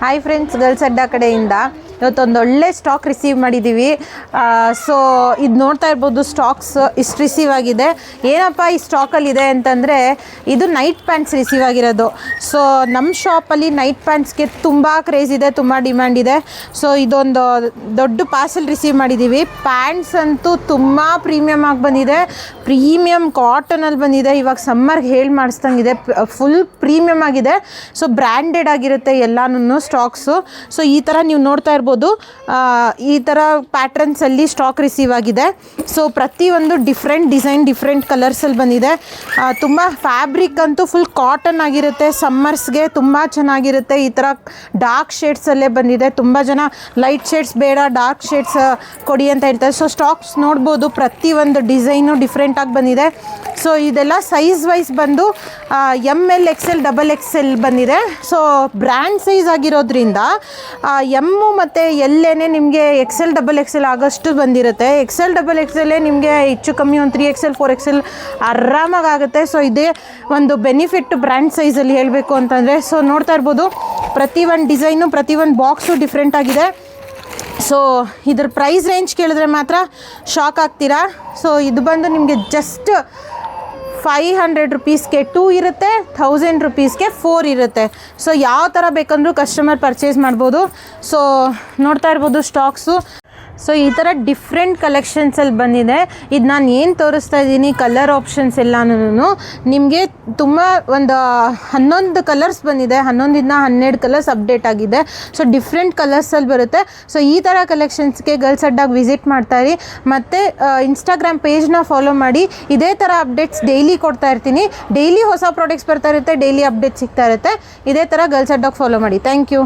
Hi friends, girls ಅಡ್ಡ ಕಡೆಯಿಂದ ಇವತ್ತೊಂದು ಒಳ್ಳೆ ಸ್ಟಾಕ್ ರಿಸೀವ್ ಮಾಡಿದ್ದೀವಿ. ಸೊ ಇದು ನೋಡ್ತಾ ಇರ್ಬೋದು, ಸ್ಟಾಕ್ಸ್ ಇಷ್ಟು ರಿಸೀವ್ ಆಗಿದೆ. ಏನಪ್ಪ ಈ ಸ್ಟಾಕಲ್ಲಿದೆ ಅಂತಂದರೆ, ಇದು ನೈಟ್ ಪ್ಯಾಂಟ್ಸ್ ರಿಸೀವ್ ಆಗಿರೋದು. ಸೊ ನಮ್ಮ ಶಾಪಲ್ಲಿ ನೈಟ್ ಪ್ಯಾಂಟ್ಸ್ಗೆ ತುಂಬ ಕ್ರೇಜ್ ಇದೆ, ತುಂಬ ಡಿಮ್ಯಾಂಡ್ ಇದೆ. ಸೊ ಇದೊಂದು ದೊಡ್ಡ ಪಾರ್ಸೆಲ್ ರಿಸೀವ್ ಮಾಡಿದ್ದೀವಿ. ಪ್ಯಾಂಟ್ಸ್ ಅಂತೂ ತುಂಬ ಪ್ರೀಮಿಯಮ್ ಆಗಿ ಬಂದಿದೆ, ಪ್ರೀಮಿಯಮ್ ಕಾಟನಲ್ಲಿ ಬಂದಿದೆ. ಇವಾಗ ಸಮ್ಮರ್ಗೆ ಹೇಳಿ ಮಾಡಿಸ್ದಂಗಿದೆ, ಫುಲ್ ಪ್ರೀಮಿಯಮ್ ಆಗಿದೆ. ಸೊ ಬ್ರ್ಯಾಂಡೆಡ್ ಆಗಿರುತ್ತೆ ಎಲ್ಲನೂ ಸ್ಟಾಕ್ಸು. ಸೊ ಈ ಥರ ನೀವು ನೋಡ್ತಾ ಇರ್ಬೋದು, ಈ ಥರ ಪ್ಯಾಟ್ರನ್ಸಲ್ಲಿ ಸ್ಟಾಕ್ ರಿಸೀವ್ ಆಗಿದೆ. ಸೊ ಪ್ರತಿಯೊಂದು ಡಿಫ್ರೆಂಟ್ ಡಿಸೈನ್, ಡಿಫ್ರೆಂಟ್ ಕಲರ್ಸಲ್ಲಿ ಬಂದಿದೆ. ತುಂಬ ಫ್ಯಾಬ್ರಿಕ್ ಅಂತೂ ಫುಲ್ ಕಾಟನ್ ಆಗಿರುತ್ತೆ, ಸಮ್ಮರ್ಸ್ಗೆ ತುಂಬ ಚೆನ್ನಾಗಿರುತ್ತೆ. ಈ ಥರ ಡಾರ್ಕ್ ಶೇಡ್ಸಲ್ಲೇ ಬಂದಿದೆ. ತುಂಬ ಜನ ಲೈಟ್ ಶೇಡ್ಸ್ ಬೇಡ, ಡಾರ್ಕ್ ಶೇಡ್ಸ್ ಕೊಡಿ ಅಂತ ಹೇಳ್ತಾರೆ. ಸೊ ಸ್ಟಾಕ್ಸ್ ನೋಡ್ಬೋದು, ಪ್ರತಿಯೊಂದು ಡಿಸೈನು ಡಿಫ್ರೆಂಟಾಗಿ ಬಂದಿದೆ. ಸೊ ಇದೆಲ್ಲ ಸೈಜ್ ವೈಸ್ ಬಂದು ML XL XXL ಬಂದಿದೆ. ಸೊ ಬ್ರ್ಯಾಂಡ್ ಸೈಜ್ ಆಗಿರೋದ್ರಿಂದ ಎಮ್ಮು ಮತ್ತು ಎಲ್ಲೇನೆ ನಿಮಗೆ XL XXL ಆಗೋಷ್ಟು ಬಂದಿರುತ್ತೆ. XL XXL ನಿಮಗೆ ಹೆಚ್ಚು ಕಮ್ಮಿ ಒಂದು 3XL 4XL ಆರಾಮಾಗಿ ಆಗುತ್ತೆ. ಸೊ ಇದೇ ಒಂದು ಬೆನಿಫಿಟ್ ಬ್ರ್ಯಾಂಡ್ ಸೈಜಲ್ಲಿ ಹೇಳಬೇಕು ಅಂತಂದರೆ. ಸೊ ನೋಡ್ತಾ ಇರ್ಬೋದು, ಪ್ರತಿಯೊಂದು ಡಿಸೈನು, ಪ್ರತಿಯೊಂದು ಬಾಕ್ಸು ಡಿಫ್ರೆಂಟ್ ಆಗಿದೆ. ಸೊ ಇದ್ರ ಪ್ರೈಸ್ ರೇಂಜ್ ಕೇಳಿದ್ರೆ ಮಾತ್ರ ಶಾಕ್ ಆಗ್ತೀರಾ. ಸೊ ಇದು ಬಂದು ನಿಮಗೆ ಜಸ್ಟ್ 500 ರುಪೀಸ್ಗೆ 2 ಇರುತ್ತೆ, 1000 ರುಪೀಸ್ಗೆ 4 ಇರುತ್ತೆ. ಸೊ ಯಾವ ಥರ ಬೇಕಂದ್ರೂ ಕಸ್ಟಮರ್ ಪರ್ಚೇಸ್ ಮಾಡ್ಬೋದು. ಸೊ ನೋಡ್ತಾ ಇರ್ಬೋದು ಸ್ಟಾಕ್ಸು. ಸೊ ಈ ಥರ ಡಿಫ್ರೆಂಟ್ ಕಲೆಕ್ಷನ್ಸಲ್ಲಿ ಬಂದಿದೆ. ಇದು ನಾನು ಏನು ತೋರಿಸ್ತಾ ಇದ್ದೀನಿ, ಕಲರ್ ಆಪ್ಷನ್ಸ್ ಎಲ್ಲನೂ ನಿಮಗೆ ತುಂಬ ಒಂದು 11 ಕಲರ್ಸ್ ಬಂದಿದೆ. 11 12 ಕಲರ್ಸ್ ಅಪ್ಡೇಟ್ ಆಗಿದೆ. ಸೊ ಡಿಫ್ರೆಂಟ್ ಕಲರ್ಸಲ್ಲಿ ಬರುತ್ತೆ. ಸೊ ಈ ಥರ ಕಲೆಕ್ಷನ್ಸ್ಗೆ ಗರ್ಲ್ಸ್ ಅಡ್ಡಾಗಿ ವಿಸಿಟ್ ಮಾಡ್ತಾಯಿರಿ. ಮತ್ತು ಇನ್ಸ್ಟಾಗ್ರಾಮ್ ಪೇಜ್ನ ಫಾಲೋ ಮಾಡಿ. ಇದೇ ಥರ ಅಪ್ಡೇಟ್ಸ್ ಡೈಲಿ ಕೊಡ್ತಾ ಇರ್ತೀನಿ. ಡೈಲಿ ಹೊಸ ಪ್ರಾಡಕ್ಟ್ಸ್ ಬರ್ತಾ ಇರುತ್ತೆ, ಡೈಲಿ ಅಪ್ಡೇಟ್ಸ್ ಸಿಗ್ತಾ ಇರುತ್ತೆ. ಇದೇ ಥರ ಗರ್ಲ್ಸ್ ಅಡ್ಡಾಗಿ ಫಾಲೋ ಮಾಡಿ. Thank you.